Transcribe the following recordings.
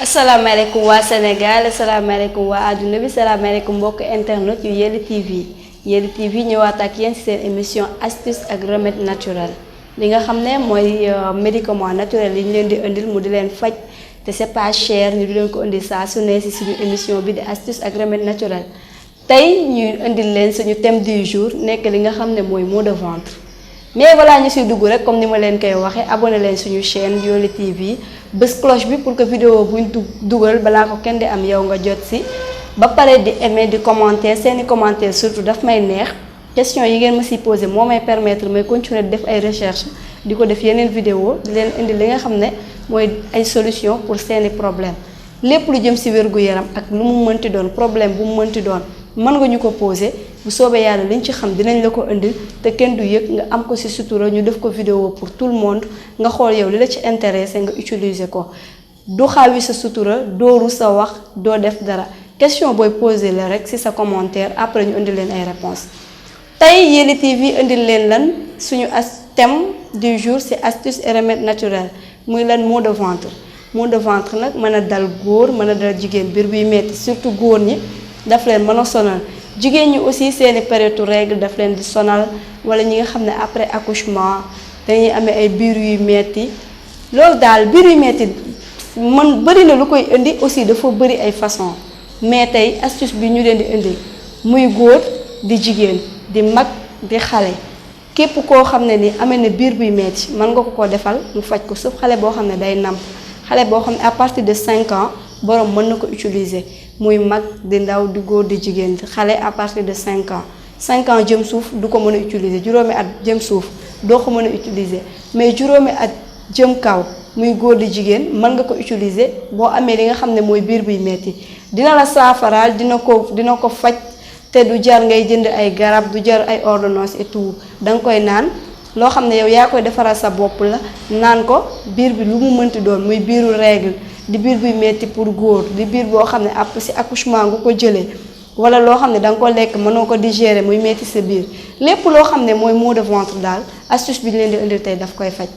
asalaamaaleykum waa Sénégal asalaamaaleykum waa àdduna bi asalaamaaleykum mbokk internet yu Yelli TV ñëwaat ak yéen ci seen émission astuce ak remède naturel li nga xam ne mooy médicament naturel yi ñu leen di indil mu di leen faj te c'est pas cher ñu di leen ko indil saa su ne ci suñu émission bi di astuce ak remède naturel tey ñu indil leen suñu thème du jour nekk li nga xam ne mooy maux de ventre. mais voilà ñu siy dugg rek comme ni ma leen koy waxee abonné leen suñu chaîne Yelli TV bés cloche bi pour que vidéo buñ dugal balaa ko kenn di am yow nga jot si ba pare di aimer di commenter seeni commentaire surtout daf may neex question yi ngeen ma si posé moo may permettre may continuer def ay recherche di ko def yeneen vidéo di leen indi li nga xam ne mooy ay solution pour seeni problème lépp lu jëm si wér-gu-yaram ak lu mu mënti doon problème bu mu mënti doon mën nga ñu ko posé bu soobee yàlla liñ ci xam dinañ la ko indil te kenn du yëg nga am ko ci sutura ñu def ko vidéo pour tout le monde nga xool yow li la ci intéressé nga utiliser ko du xaawi sa sutura dooru sa wax doo def dara question booy posé la rek ci sa commentaire après ñu indil leen ay réponses tey Yelli TV indil leen lan suñu thème du jour c'est astuce et remède naturel muy lan maux de ventre nag mën a dal góor mën a dal jigéen biir buy metti surtout góor ñi daf leen mën a sonal jigéen ñi aussi seeni période règle daf leen di sonal wala ñi nga xam ne après accouchement dañuy amee ay biir yuy metti loolu daal biir yu metti man bëri na lu koy indi aussi dafa bëri ay façon mais tey astuce bi ñu leen di indi muy góor di jigéen di mag di xale képp koo xam ne ni amee na biir buy metti mën nga ko defal mu faj ko sauf xale boo xam ne day namp xale boo xam ne à partir de 5 ans borom mën na ko utiliser muy mag di ndaw di góor di jigéen xale à partir de 5 ans 5 ans jëm suuf du ko mën a utiliser juróomi at jëm suuf doo ko mën a utiliser mais juróomi at jëm kaw muy góor di jigéen mën nga ko utiliser boo amee li nga xam ne mooy biir buy metti dina la saafaraal dina ko faj te du jar ngay jënd ay garab du jar ay ordonnance et tout da nga koy naan loo xam ne yow yaa koy defaral sa bopp la naan ko biir bi lu mu mënti doon muy biiru règle di biir buy metti pour góor di biir boo xam ne après ci accouchement nga ko jëlee wala loo xam ne da nga ko lekk mënoo ko digérer muy metti sa biir lépp loo xam ne mooy maux de ventre daal astuce bi ñu leen di indil tey daf koy faj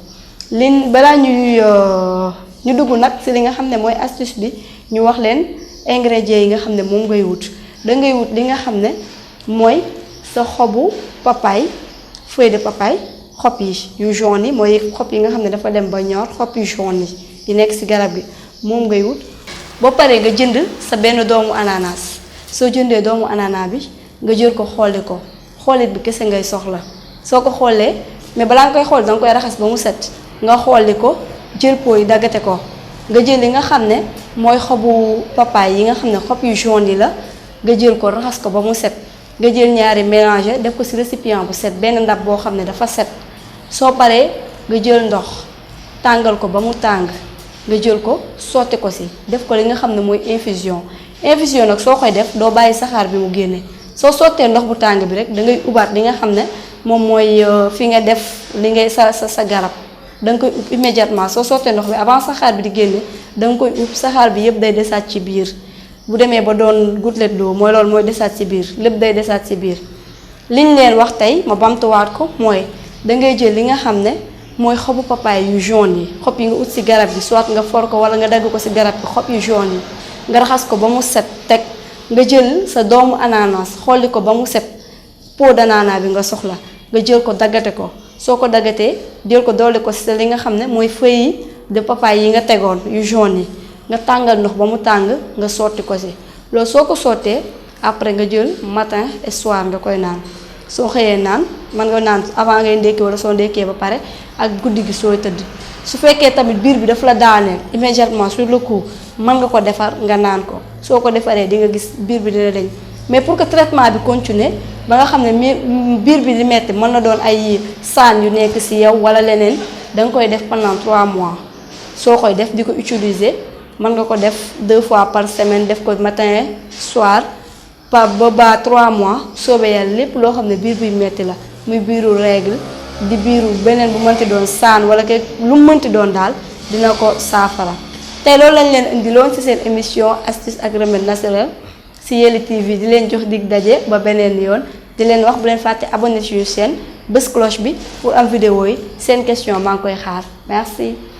lin balaa ñu dugg nag ci li nga xam ne mooy astuce bi ñu wax leen ingrédients yi nga xam ne moom ngay wut dangay wut li nga xam ne mooy sa xobu papaye feuille de papaye xob yi yu jaune yi mooy xob yi nga xam ne dafa dem ba ñor xob yu jaune yi nekk ci garab gi moom ngay wut ba pare nga jënd sa benn doomu ananas soo jëndee doomu ananas bi nga jël ko xooli ko xoolit bi kese ngay soxla soo ko xoolee mais balaa nga koy xool danga koy raxas ba mu set nga xooli ko jël po yi daggate ko nga jël li nga xam ne mooy xobu papaye yi nga xam ne xob yu jaune yi la nga jël ko raxas ko ba mu set nga jël ñaari mélanger def ko ci récipient bu set benn ndab boo xam ne dafa set soo paree nga jël ndox tàngal ko ba mu tàng nga jël ko sotti ko ci def ko li nga xam ne mooy infusion nag soo koy def doo bàyyi saxaar bi mu génne soo sottee ndox bu tàng bi rek da ngay ubaat li nga xam ne moom mooy fi nga def li ngay sa garab da nga koy ub immédiatement soo sottee ndox bi avant saxaar bi di génne da nga koy ub saxaar bi yëpp day desaat ci biir bu demee ba doon gouttelette d'eau mooy loolu mooy desaat ci biir lépp day desaat ci biir liñ leen wax tey ma bamtuwaat ko mooy dangay jël li nga xam ne mooy xobu papaye yu jaune yi xob yi nga ut ci garab gi soit nga for ko wala nga dagg ko ci garab gi xob yu jaune yi nga raxas ko ba mu set teg nga jël sa doomu ananas xolli ko ba mu set peau d'ananas bi nga soxla nga jël ko daggate ko soo ko daggatee jël ko dolli ko ci li nga xam ne mooy feuille de papaye yi nga tegoon yu jaune yi nga tàngal ndox ba mu tàng nga sotti ko ci loolu soo ko sottee après nga jël matin et soir nga koy naan soo xëyee naan mën nga naan avant ngay ndékkee wala soo ndékkee ba pare ak guddi gi sooy tëdd su fekkee tamit biir bi dafa la daaneel immédiatement sur le coup mën nga ko defar nga naan ko soo ko defaree di nga gis biir bi dina deñ mais pour que traitement bi continuer ba nga xam ne biir bi di metti mën na doon ay saan yu nekk ci yow wala leneen da nga koy def pendant 3 mois soo koy def di ko utiliser mën nga ko def 2 fois par semaine def ko matin soir ba 3 mois soobee yàlla lépp loo xam ne biir buy metti la muy biiru règle di biiru beneen bu mënti doon saan wala ke lu mënti doon daal dina ko saafara tey loolu lañ leen indiloon ci seen émission astuce ak remède naturel ci Yelli TV di leen jox dig daje ba beneen yoon di leen wax bu leen fàtte abonné ci chaîne bës cloche bi pour am vidéo yi seen question maa ngi koy xaar merci.